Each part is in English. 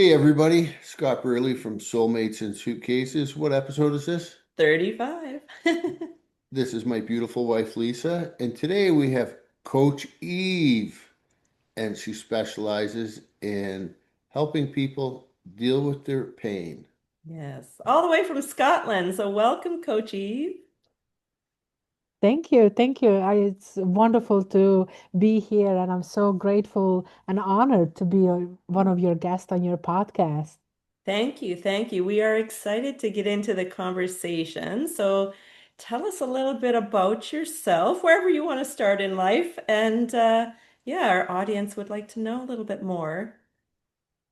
Hey everybody, Scott Burley from Soulmates and Suitcases. What episode is this? 35. This is my beautiful wife Lisa, and today we have Coach Eve, and she specializes in helping people deal with their pain. Yes, all the way from Scotland. So welcome, Coach Eve. Thank you. Thank you. It's wonderful to be here, and I'm so grateful and honored to be one of your guests on your podcast. Thank you. Thank you. We are excited to get into the conversation. So tell us a little bit about yourself, wherever you want to start in life. And yeah, our audience would like to know a little bit more.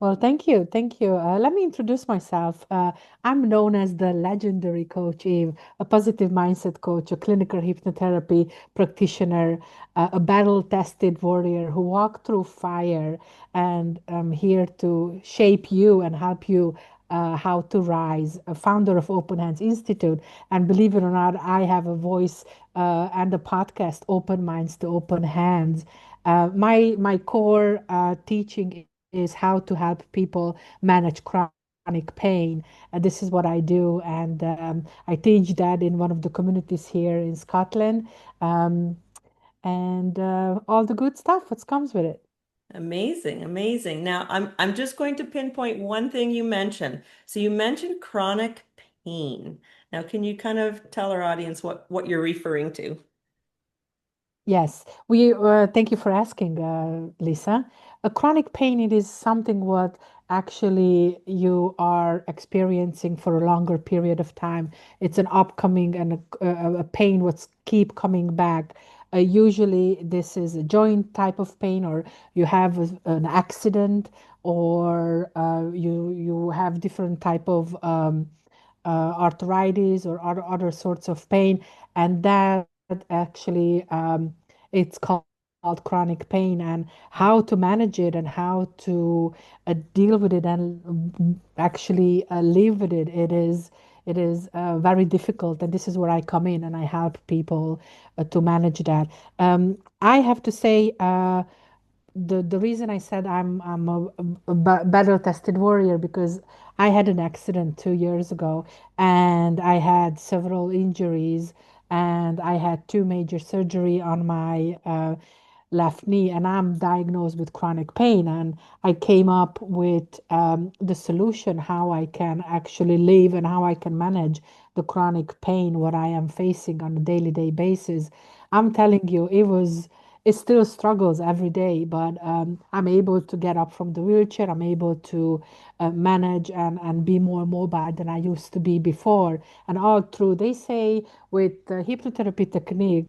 Well, thank you. Thank you. Let me introduce myself. I'm known as the legendary Coach Eve, a positive mindset coach, a clinical hypnotherapy practitioner, a battle-tested warrior who walked through fire, and I'm here to shape you and help you how to rise, a founder of Open Hands Institute. And believe it or not, I have a voice and a podcast, Open Minds to Open Hands. My core teaching is how to help people manage chronic pain. This is what I do, and I teach that in one of the communities here in Scotland, um, and all the good stuff that comes with it. Amazing, amazing. Now, I'm just going to pinpoint one thing you mentioned. So you mentioned chronic pain. Now, can you kind of tell our audience what you're referring to? Yes, we thank you for asking, Lisa. A chronic pain, it is something what actually you are experiencing for a longer period of time. It's an upcoming and a pain what's keep coming back. Usually, this is a joint type of pain, or you have an accident, or you have different type of arthritis or other sorts of pain, and that actually it's called chronic pain, and how to manage it and how to deal with it and actually live with it. It is very difficult, and this is where I come in and I help people to manage that. I have to say, the reason I said I'm a battle tested warrior because I had an accident 2 years ago, and I had several injuries, and I had two major surgery on my left knee, and I'm diagnosed with chronic pain. And I came up with the solution how I can actually live and how I can manage the chronic pain what I am facing on a daily day basis. I'm telling you, it still struggles every day, but I'm able to get up from the wheelchair. I'm able to manage and be more mobile than I used to be before. And all through, they say with hypnotherapy techniques,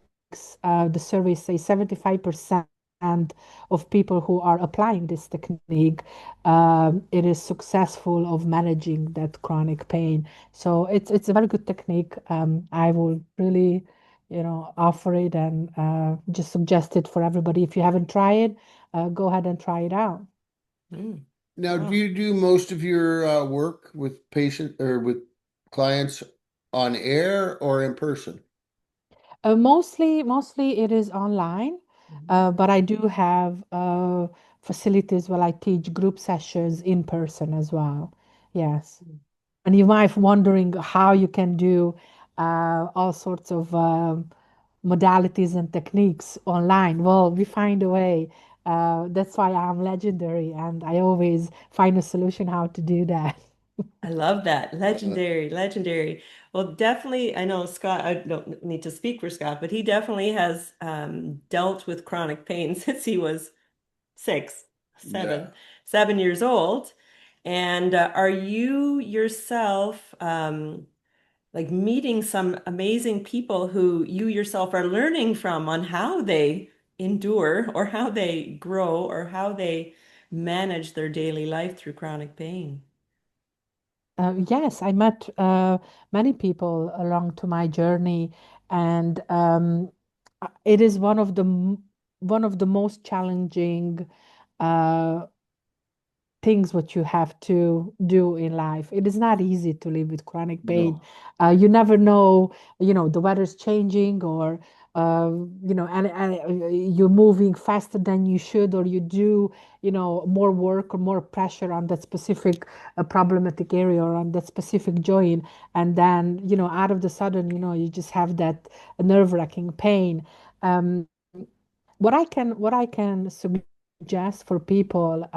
the surveys say 75% of people who are applying this technique, it is successful of managing that chronic pain. So it's a very good technique. I will really offer it and just suggest it for everybody. If you haven't tried it, go ahead and try it out. Mm, Now, do wow. you do most of your work with patient or with clients on air or in person? Mostly it is online, Mhm. but I do have facilities where I teach group sessions in person as well. Yes. And you might be wondering how you can do all sorts of modalities and techniques online. Well, we find a way. That's why I'm legendary, and I always find a solution how to do that. I love that. Uh, Legendary, legendary. Well, definitely, I know Scott, I don't need to speak for Scott, but he definitely has dealt with chronic pain since he was six, yeah. 7 years old. And are you yourself like meeting some amazing people who you yourself are learning from on how they endure or how they grow or how they manage their daily life through chronic pain? Yes, I met many people along to my journey, and it is one of the most challenging uh, things what you have to do in life. It is not easy to live with chronic pain. No. You never know, the weather's changing, or and you're moving faster than you should, or you do, more work or more pressure on that specific problematic area or on that specific joint, and then, out of the sudden, you just have that nerve-wracking pain. Um, what I can suggest for people,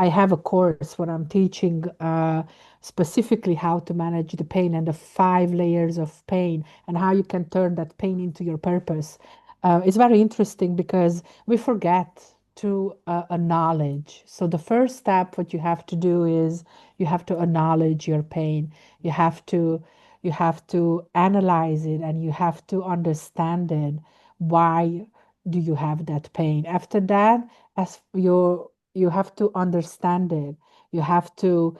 I have a course where I'm teaching specifically how to manage the pain and the 5 layers of pain and how you can turn that pain into your purpose. It's very interesting because we forget to acknowledge. So the first step, what you have to do is you have to acknowledge your pain. You have to you have to analyze it, and you have to understand it. Why do you have that pain? After that, as you have to understand it. You have to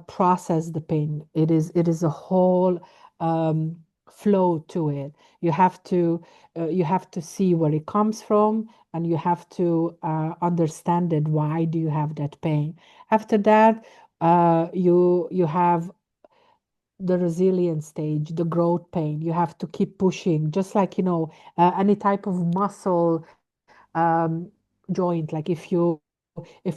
process the pain. It is a whole um, flow to it. You have to see where it comes from, and you have to understand it. Why do you have that pain? After that, you have the resilience stage, the growth pain. You have to keep pushing, just like, any type of muscle joint. Like if you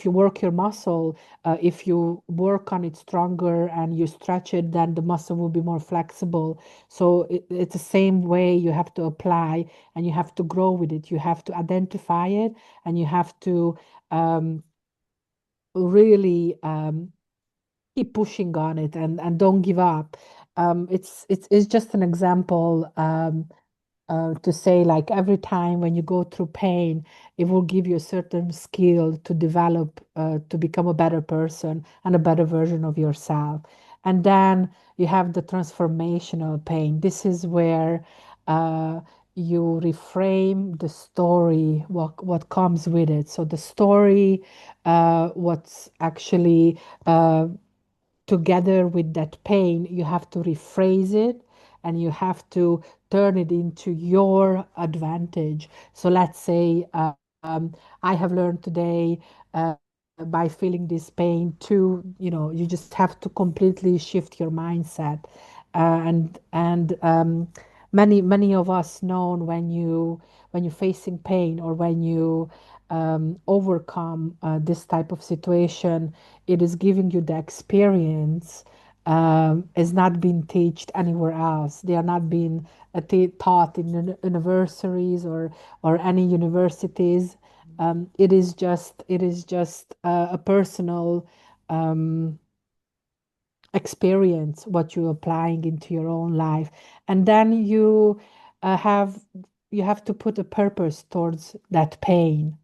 work your muscle, if you work on it stronger and you stretch it, then the muscle will be more flexible. So it's the same way you have to apply, and you have to grow with it. You have to identify it, and you have to um, really keep pushing on it, and don't give up. It's just an example, to say, like, every time when you go through pain, it will give you a certain skill to develop, to become a better person and a better version of yourself. And then you have the transformational pain. This is where uh, you reframe the story, what comes with it. So the story, what's actually together with that pain, you have to rephrase it, and you have to turn it into your advantage. So let's say, I have learned today, by feeling this pain to, you just have to completely shift your mindset. And many of us know, when you're facing pain, or when you overcome this type of situation, it is giving you the experience, is not being taught anywhere else. They are not being taught in universities, or any universities. It is just a personal um, experience, what you're applying into your own life. And then uh, have you have to put a purpose towards that pain.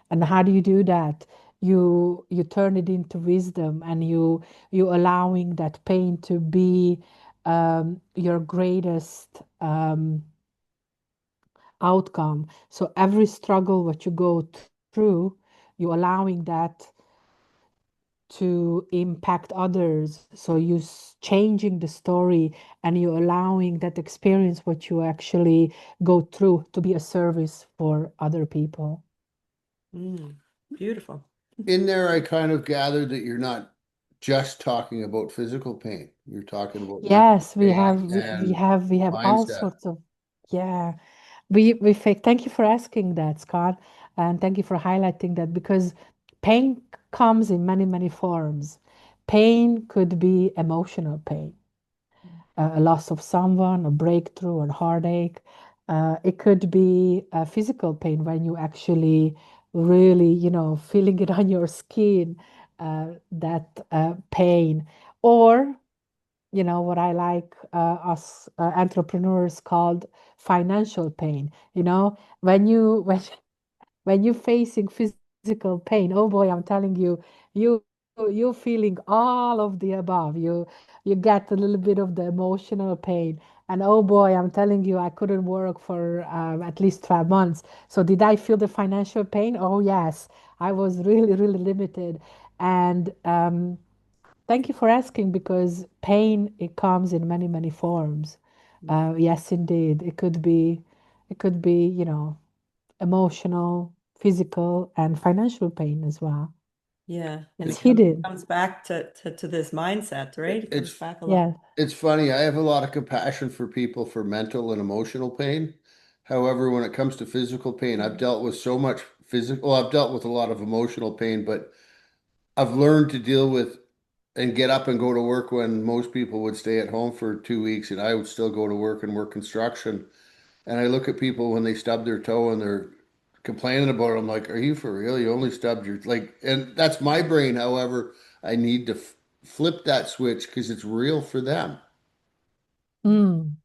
And how do you do that? You turn it into wisdom, and you allowing that pain to be your greatest outcome. So every struggle what you go through, you allowing that to impact others. So you changing the story, and you allowing that experience what you actually go through to be a service for other people. Mm, beautiful. In there, I kind of gathered that you're not just talking about physical pain. You're talking about mental Yes, we pain have we and have we have all mindset. sorts of, yeah. We fake. Thank you for asking that, Scott, and thank you for highlighting that, because pain comes in many forms. Pain could be emotional pain, a loss of someone, a breakthrough, a heartache. It could be physical pain, when you actually really, feeling it on your skin, that pain. Or, what I like, us entrepreneurs called financial pain. When you're facing physical pain, oh boy, I'm telling you, you you're feeling all of the above. You get a little bit of the emotional pain, and oh boy, I'm telling you, I couldn't work for at least 12 months. So did I feel the financial pain? Oh yes, I was really limited. And thank you for asking, because pain, it comes in many forms. Yes, indeed, it could be emotional, physical, and financial pain as well. Yeah. And It's it comes hidden. comes back to this mindset, right? It comes It's back a lot. Yeah. it's funny. I have a lot of compassion for people for mental and emotional pain. However, when it comes to physical pain, I've Mhm. dealt with so much physical, well, I've dealt with a lot of emotional pain, but I've learned to deal with and get up and go to work when most people would stay at home for 2 weeks and I would still go to work and work construction. And I look at people when they stub their toe and they're complaining about it. I'm like, are you for real? You only stubbed your, like, and that's my brain. However, I need to flip that switch because it's real for them. Mm.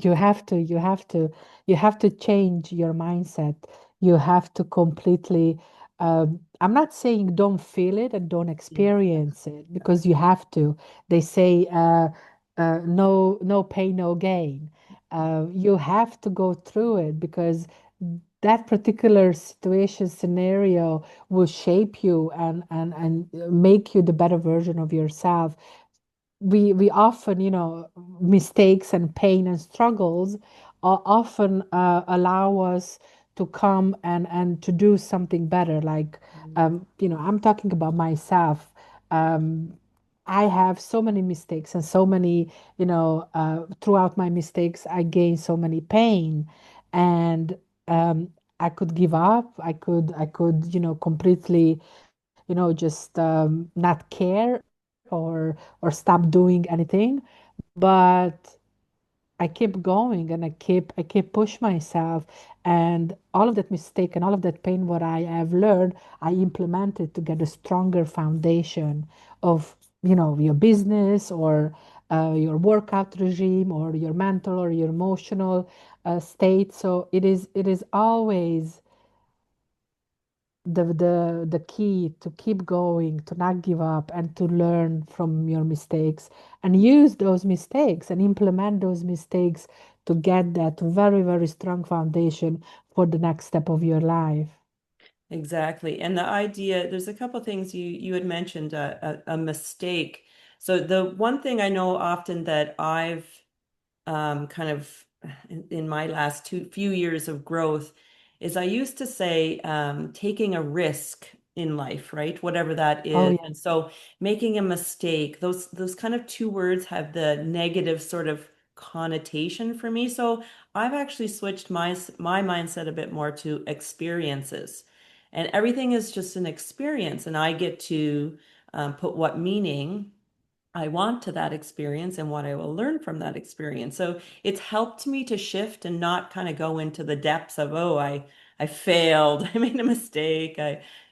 You have to change your mindset. You have to completely, I'm not saying don't feel it and don't experience it because you have to. They say, no pain, no gain. You have to go through it because that particular situation scenario will shape you and make you the better version of yourself. We often, mistakes and pain and struggles often allow us to come and to do something better. Like, I'm talking about myself. Um, I have so many mistakes and so many, throughout my mistakes, I gained so many pain, and um, I could give up. I could, completely, just not care or stop doing anything. But I keep going and I keep push myself, and all of that mistake and all of that pain what I have learned, I implemented to get a stronger foundation of, your business or your workout regime or your mental or your emotional state. So it is always the key to keep going, to not give up, and to learn from your mistakes and use those mistakes and implement those mistakes to get that very, very strong foundation for the next step of your life. Exactly. And the idea, there's a couple things you had mentioned, a mistake. So the one thing I know often that I've kind of in my last few years of growth is I used to say taking a risk in life, right? Whatever that Oh, is. yeah. And so making a mistake, those kind of two words have the negative sort of connotation for me. So I've actually switched my mindset a bit more to experiences. And everything is just an experience, and I get to put what meaning I want to that experience and what I will learn from that experience. So it's helped me to shift and not kind of go into the depths of, oh, I failed, I made a mistake,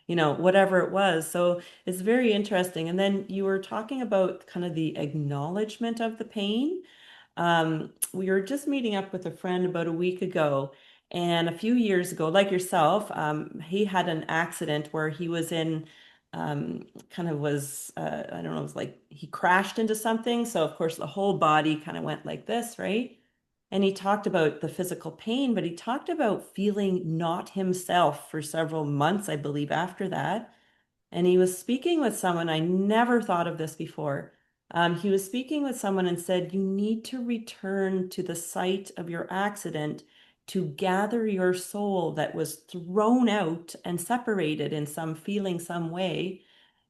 whatever it was. So it's very interesting. And then you were talking about kind of the acknowledgement of the pain. We were just meeting up with a friend about a week ago, and a few years ago, like yourself, he had an accident where he was in, kind of was, I don't know, it was like he crashed into something. So, of course, the whole body kind of went like this, right? And he talked about the physical pain, but he talked about feeling not himself for several months, I believe, after that. And he was speaking with someone, I never thought of this before. He was speaking with someone and said, you need to return to the site of your accident to gather your soul that was thrown out and separated in some feeling, some way.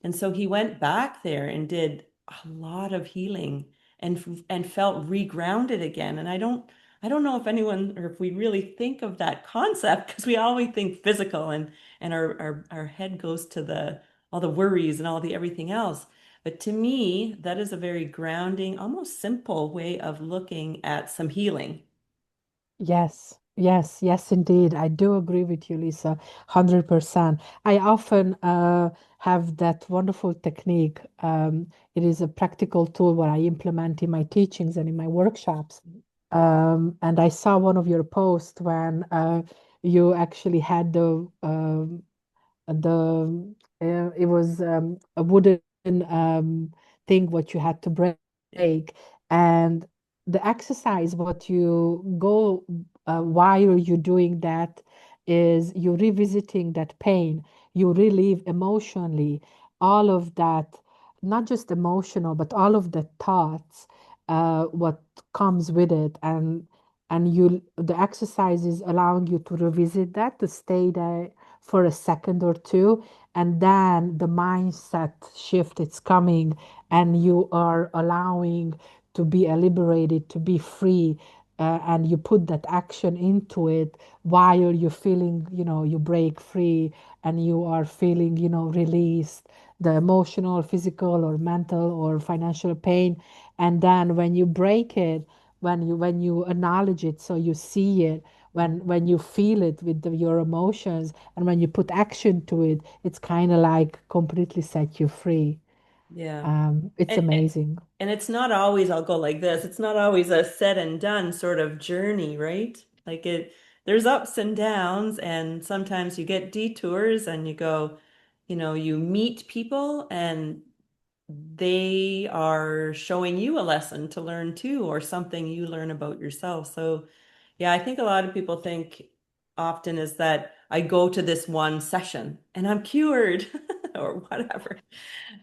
And so he went back there and did a lot of healing and felt regrounded again. And I don't know if anyone or if we really think of that concept because we always think physical and our head goes to the all the worries and all the everything else. But to me, that is a very grounding, almost simple way of looking at some healing. Yes, yes, yes, indeed. I do agree with you, Lisa, 100%. I often have that wonderful technique. It is a practical tool what I implement in my teachings and in my workshops. And I saw one of your posts when you actually had the it was a wooden thing what you had to break, and the exercise what you go while you're doing that is you revisiting that pain, you relieve emotionally all of that, not just emotional but all of the thoughts what comes with it, and you the exercise is allowing you to revisit that, to stay there for a second or two, and then the mindset shift it's coming, and you are allowing to be liberated, to be free, and you put that action into it while you're feeling, you break free and you are feeling, released, the emotional, physical, or mental or financial pain. And then when you break it, when you acknowledge it, so you see it, when you feel it with your emotions, and when you put action to it, it's kind of like completely set you free. Yeah. It's And, amazing. and it's not always, I'll go like this. It's not always a said and done sort of journey, right? There's ups and downs, and sometimes you get detours and you go, you meet people and they are showing you a lesson to learn too, or something you learn about yourself. So, yeah, I think a lot of people think often is that I go to this one session and I'm cured or whatever,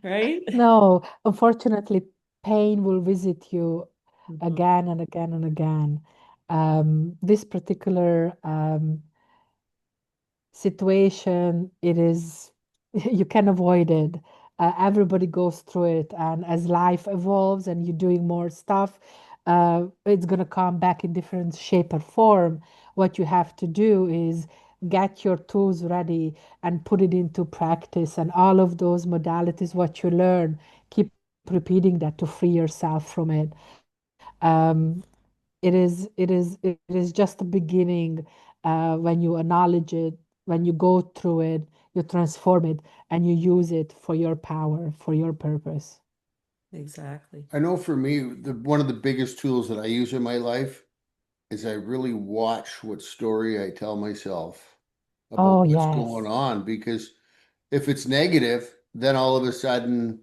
right? No, unfortunately, pain will visit you Mhm. again and again and again. This particular situation, it is, you can avoid it. Everybody goes through it, and as life evolves and you're doing more stuff, it's going to come back in different shape or form. What you have to do is get your tools ready and put it into practice, and all of those modalities, what you learn, keep repeating that to free yourself from it. um, it is just the beginning. When you acknowledge it, when you go through it, you transform it and you use it for your power, for your purpose. Exactly. I know for me, one of the biggest tools that I use in my life is I really watch what story I tell myself about Oh, what's going yes. on. Because if it's negative, then all of a sudden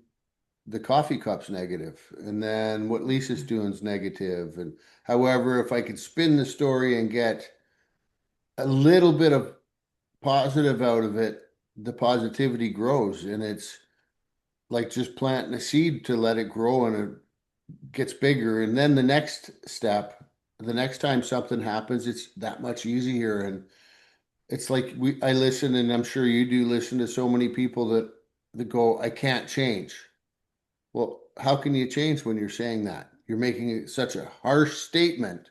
the coffee cup's negative, and then what Lisa's doing is negative. And however, if I could spin the story and get a little bit of positive out of it, the positivity grows, and it's like just planting a seed to let it grow, and it gets bigger. And then the next step, the next time something happens, it's that much easier. And it's like I listen, and I'm sure you do listen to so many people that go, I can't change. Well, how can you change when you're saying that? You're making such a harsh statement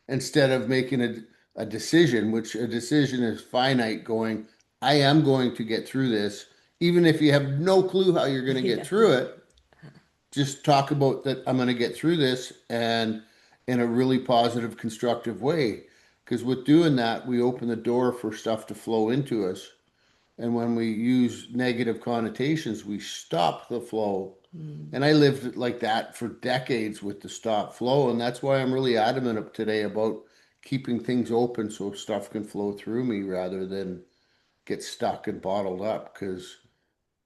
instead of making a decision, which a decision is finite, going, I am going to get through this. Even if you have no clue how you're going to get Yeah. through it, just talk about that I'm going to get through this, and in a really positive, constructive way. Because with doing that, we open the door for stuff to flow into us. And when we use negative connotations, we stop the flow. Mm. And I lived like that for decades with the stop flow. And that's why I'm really adamant today about keeping things open so stuff can flow through me rather than get stuck and bottled up. Because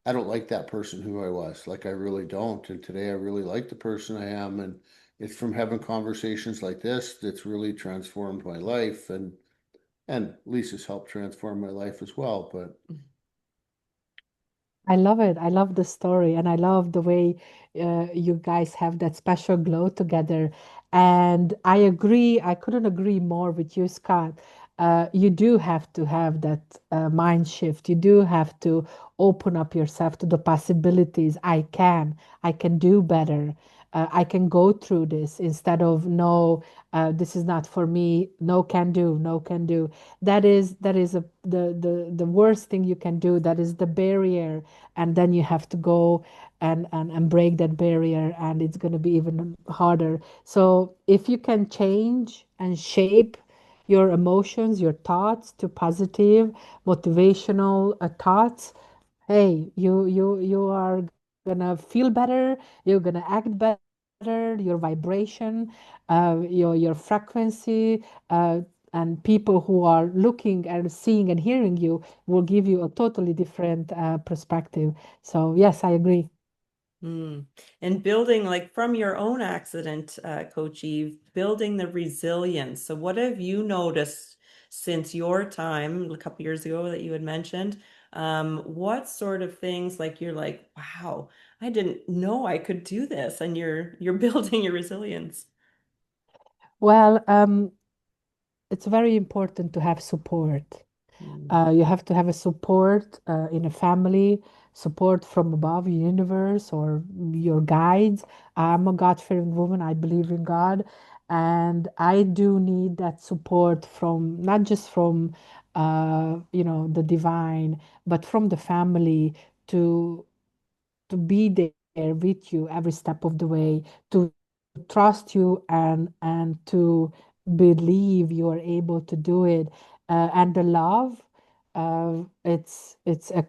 I don't like that person who I was. Like, I really don't. And today I really like the person I am. And it's from having conversations like this that's really transformed my life. And Lisa's helped transform my life as well. But I love it. I love the story, and I love the way you guys have that special glow together. And I agree, I couldn't agree more with you, Scott. You do have to have that mind shift. You do have to open up yourself to the possibilities. I can do better. I can go through this instead of no, this is not for me. No can do, no can do. That is the worst thing you can do. That is the barrier, and then you have to go and break that barrier, and it's going to be even harder. So if you can change and shape your emotions, your thoughts to positive motivational thoughts, hey, you are gonna feel better, you're gonna act better, your vibration, your frequency, and people who are looking and seeing and hearing you will give you a totally different perspective. So yes, I agree. Mm. And building, like from your own accident, Coach Eve, building the resilience. So, what have you noticed since your time a couple years ago that you had mentioned? What sort of things like you're like, wow, I didn't know I could do this, and you're building your resilience. Well, it's very important to have support. Mm. You have to have a support in a family, support from above, universe, or your guides. I'm a God-fearing woman. I believe in God, and I do need that support from not just from the divine, but from the family to be there with you every step of the way, to trust you and to believe you are able to do it. And the love, it's a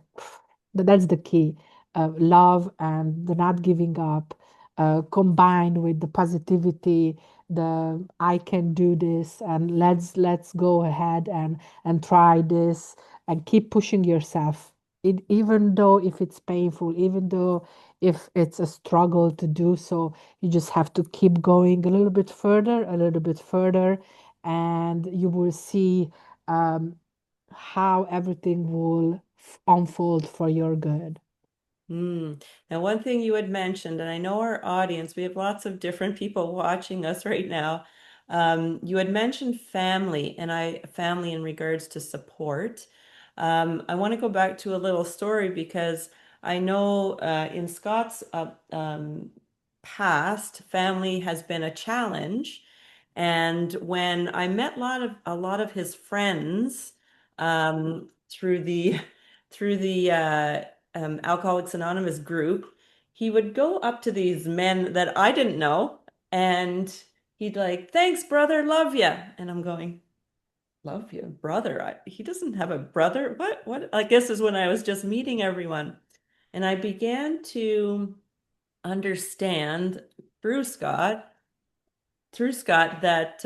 that's the key. Love and the not giving up, combined with the positivity, the I can do this, and let's go ahead and try this and keep pushing yourself. Even though if it's painful, even though if it's a struggle to do so, you just have to keep going a little bit further, a little bit further, and you will see um, how everything will unfold for your good. Mm. Now, one thing you had mentioned, and I know our audience, we have lots of different people watching us right now. You had mentioned family, and family in regards to support. I want to go back to a little story because I know in Scott's past, family has been a challenge. And when I met a lot of his friends through the through the Alcoholics Anonymous group, he would go up to these men that I didn't know, and he'd like, "Thanks, brother, love ya." And I'm going, "Love you, brother? He doesn't have a brother. What? What?" I guess is when I was just meeting everyone, and I began to understand through Scott, through Scott, that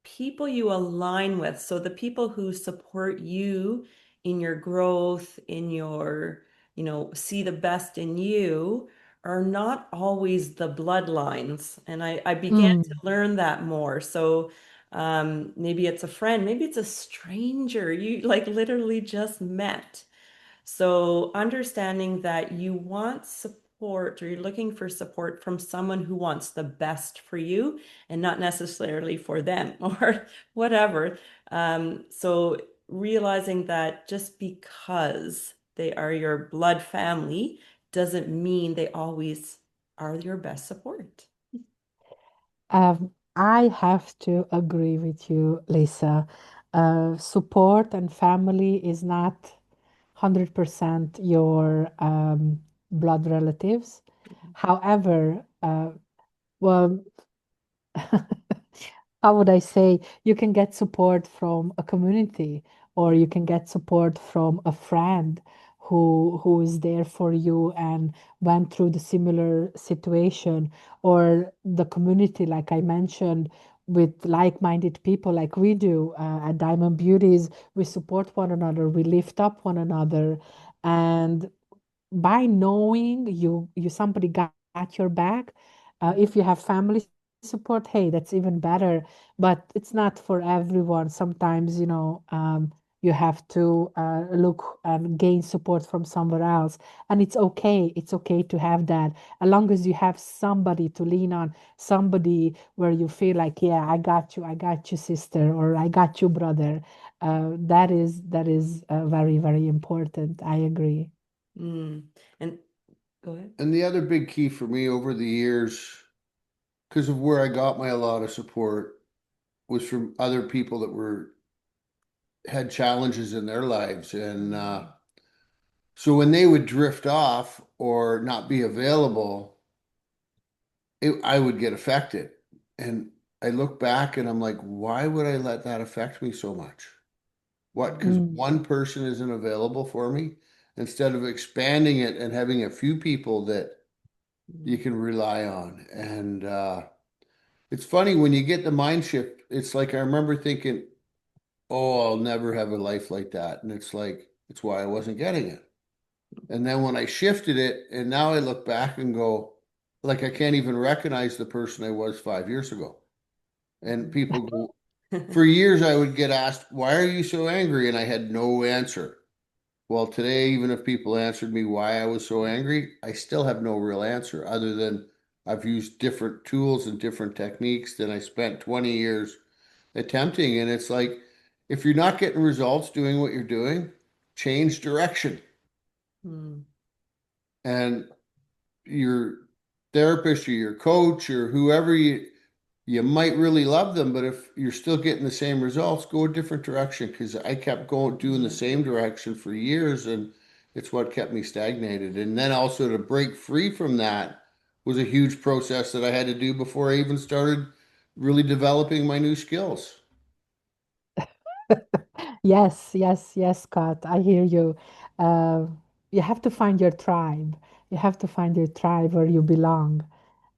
people you align with. So the people who support you in your growth, in your, see the best in you are not always the bloodlines. And I began to Mm. learn that more. So maybe it's a friend, maybe it's a stranger you like literally just met. So understanding that you want support or you're looking for support from someone who wants the best for you and not necessarily for them or whatever. So realizing that just because they are your blood family doesn't mean they always are your best support. I have to agree with you, Lisa. Support and family is not 100% your blood relatives. However, well, how would I say, you can get support from a community, or you can get support from a friend who is there for you and went through the similar situation, or the community, like I mentioned, with like-minded people like we do at Diamond Beauties. We support one another, we lift up one another, and by knowing you somebody got your back. If you have family support, hey, that's even better. But it's not for everyone. Sometimes, you have to look and gain support from somewhere else, and it's okay. It's okay to have that, as long as you have somebody to lean on, somebody where you feel like, yeah, I got you, sister, or I got you, brother. That is very, very important. I agree. Mm. And go ahead. And the other big key for me over the years, because of where I got my a lot of support, was from other people that were had challenges in their lives. And so when they would drift off or not be available, I would get affected. And I look back and I'm like, why would I let that affect me so much? What? Because Mm. one person isn't available for me, instead of expanding it and having a few people that you Mm. can rely on. And it's funny when you get the mind shift, it's like I remember thinking, oh, I'll never have a life like that. And it's like, it's why I wasn't getting it. And then when I shifted it, and now I look back and go, like, I can't even recognize the person I was 5 years ago. And people go, for years, I would get asked, why are you so angry? And I had no answer. Well, today, even if people answered me why I was so angry, I still have no real answer other than I've used different tools and different techniques than I spent 20 years attempting. And it's like, if you're not getting results doing what you're doing, change direction. Mm, And your therapist or your coach or whoever you might really love them, but if you're still getting the same results, go a different direction. Because I kept going doing the yeah, same direction for years, and it's what kept me stagnated. And then also to break free from that was a huge process that I had to do before I even started really developing my new skills. Yes, yes, yes, Scott. I hear you. Uh, you have to find your tribe. You have to find your tribe where you belong.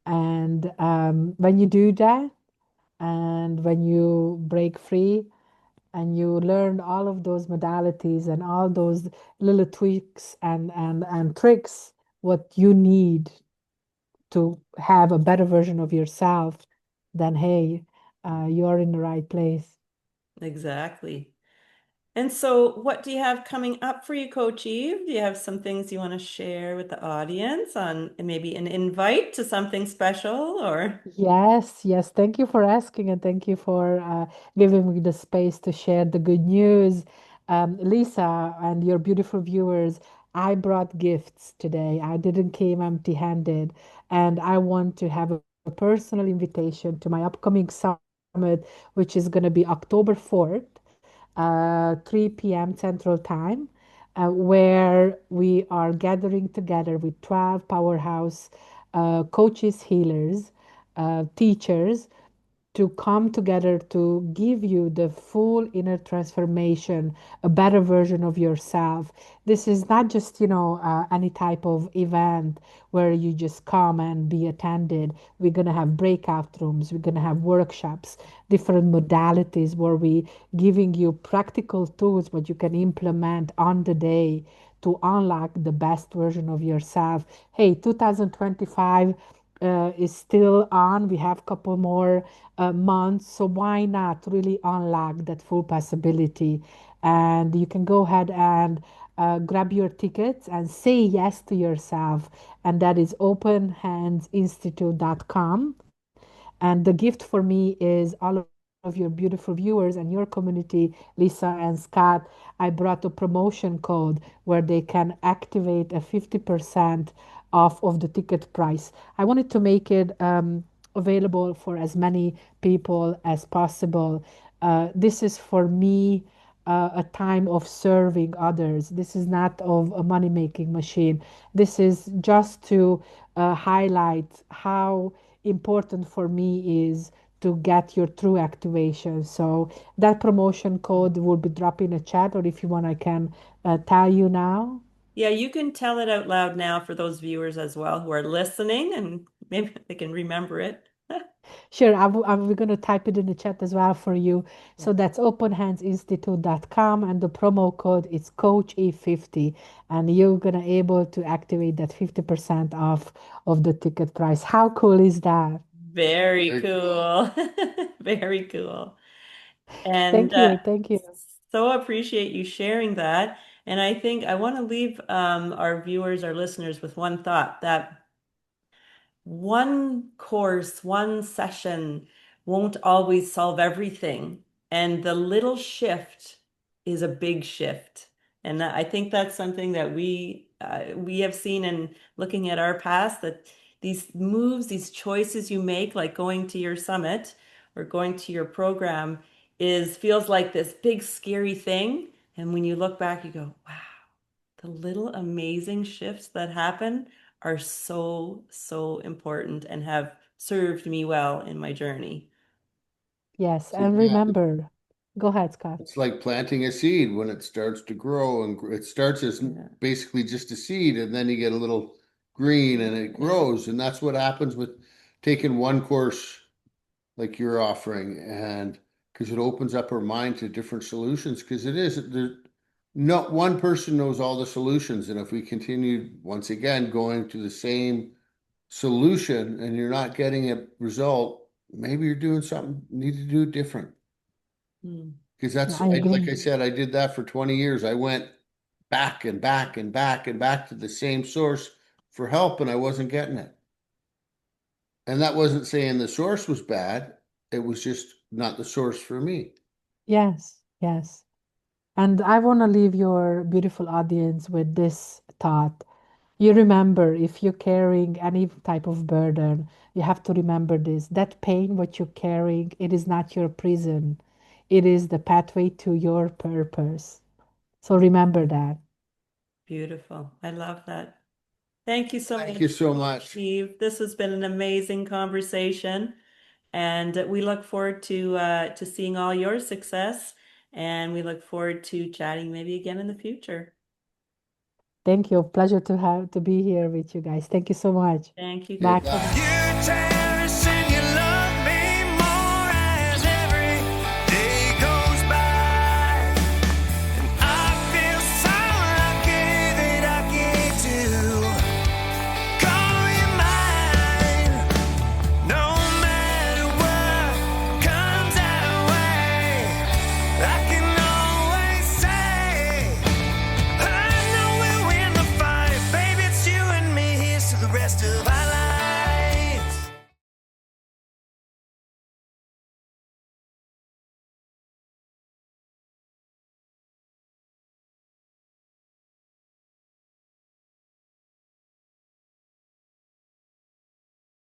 And when you do that, and when you break free and you learn all of those modalities and all those little tweaks and tricks, what you need to have a better version of yourself, then hey, you're in the right place. exactly. And so, what do you have coming up for you, Coach Eve? Do you have some things you want to share with the audience on maybe an invite to something special or? Yes, yes. Thank you for asking and thank you for giving me the space to share the good news. Lisa and your beautiful viewers, I brought gifts today. I didn't came empty-handed, and I want to have a personal invitation to my upcoming summit, which is going to be October 4th, 3 p.m. Central Time, where we are gathering together with 12 powerhouse coaches, healers, teachers to come together to give you the full inner transformation, a better version of yourself. This is not just, any type of event where you just come and be attended. We're going to have breakout rooms, we're going to have workshops, different modalities where we giving you practical tools what you can implement on the day to unlock the best version of yourself. Hey, 2025 is still on. We have a couple more months, so why not really unlock that full possibility? And you can go ahead and grab your tickets and say yes to yourself. And that is openhandsinstitute.com. And the gift for me is all of your beautiful viewers and your community, Lisa and Scott. I brought a promotion code where they can activate a 50% off of the ticket price. I wanted to make it available for as many people as possible. This is for me a time of serving others. This is not of a money making machine. This is just to highlight how important for me is to get your true activation. So that promotion code will be dropped in a chat, or if you want, I can tell you now. Yeah, you can tell it out loud now for those viewers as well who are listening and maybe they can remember it. Sure, I'm going to type it in the chat as well for you. So that's openhandsinstitute.com and the promo code is Coach E50 and you're going to able to activate that 50% off of the ticket price. How cool is that? Very Very cool. cool. Very cool. And Thank you. Thank you. so appreciate you sharing that. And I think I want to leave our viewers, our listeners with one thought that one course, one session won't always solve everything. And the little shift is a big shift. And I think that's something that we have seen in looking at our past that these moves, these choices you make, like going to your summit or going to your program, is feels like this big scary thing. And when you look back, you go, wow, the little amazing shifts that happen are so, so important and have served me well in my journey. Yes. So, And yeah, remember, go ahead, Scott. it's like planting a seed when it starts to grow, and it starts as Yeah. basically just a seed, and then you get a little green and it Yeah. grows. And that's what happens with taking one course like you're offering, and because it opens up our mind to different solutions, because it is there, not one person knows all the solutions. And if we continue once again going to the same solution and you're not getting a result, maybe you're doing something, need to do different. Mm. Because I like agree. I said, I did that for 20 years. I went back and back and back and back to the same source for help, and I wasn't getting it. And that wasn't saying the source was bad. It was just not the source for me. Yes. Yes. And I want to leave your beautiful audience with this thought. You remember, if you're carrying any type of burden, you have to remember this. That pain, what you're carrying, it is not your prison. It is the pathway to your purpose. So remember that. Beautiful. I love that. Thank you so Thank much, you so much. Steve. This has been an amazing conversation, and we look forward to seeing all your success, and we look forward to chatting maybe again in the future. Thank you. Pleasure to be here with you guys. Thank you so much. Thank you. Okay, Bye for bye. now. You